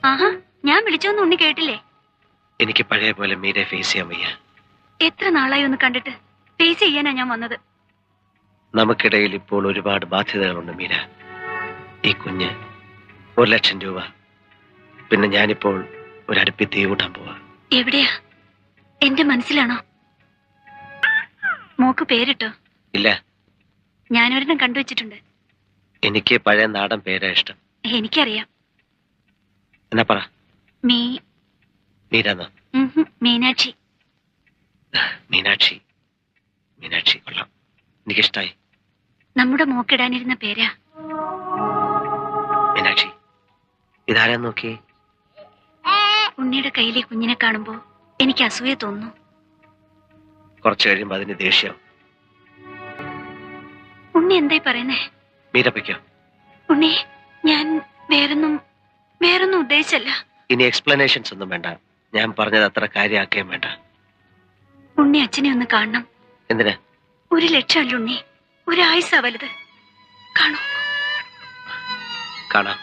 ആഹാ, ഞാൻ വിളിച്ചോന്ന് ഉണ്ണി കേട്ടില്ലേ? എനിക്ക് പഴയ പോലെ മീരെ ഫേസ് ചെയ്യാൻ വയ്യ. എത്ര നാളായി ഒന്ന് കണ്ടിട്ട്. ഫേസ് ചെയ്യാനാ ഞാൻ വന്നത്. നമുക്കിടയിൽ ഇപ്പോൾ ഒരുപാട് ബാധ്യതകളുണ്ട് മീര. ഈ കുഞ്ഞ്, 1,00,000 രൂപ, പിന്നെ ഞാനിപ്പോൾ ഒരു അടുപ്പിൽ തീ കൂട്ടാൻ പോവാ. എവിടെയാ? എന്റെ മനസ്സിലാണോ? മോക്ക് പേരിട്ടോ? ഇല്ല, ഞാനൊരെണ്ണം കണ്ടുവച്ചിട്ടുണ്ട്. എനിക്ക് പഴയ നാടൻ പേരാ ഇഷ്ടം. എനിക്കറിയാം. എന്നാ പറ. മീരാന്നോ? മീനാക്ഷി. മീനാക്ഷി. മീനാക്ഷി കൊള്ളാം, എനിക്കിഷ്ടായി. നമ്മുടെ മോക്കിടാനിരുന്ന പേരാ. മീനാക്ഷി, ഇതാരാ നോക്കി? ഉണ്ണിയുടെ കയ്യിലെ കുഞ്ഞിനെ കാണുമ്പോ എനിക്ക് അസൂയ തോന്നുന്നു. കുറച്ചു കഴിയുമ്പോ അതിന് ദേഷ്യം. ഉണ്ണി എന്തായി പറയുന്നേ? മീരപ്പയ്ക്കോ? ഉണ്ണി, ഞാൻ വേറൊന്നും ഉദ്ദേശിച്ചല്ല. ഇനി എക്സ്പ്ലനേഷൻസ് ഒന്നും വേണ്ട. ഞാൻ പറഞ്ഞത് അത്ര കാര്യമാക്കുകയും വേണ്ട. ഉണ്ണി അച്ഛനെ ഒന്ന് കാണണം. എന്തിനാ? 1,00,000 അല്ല ഉണ്ണി, 1 ആയുസ്സാ വലുത്. കാണൂ. കാണാം.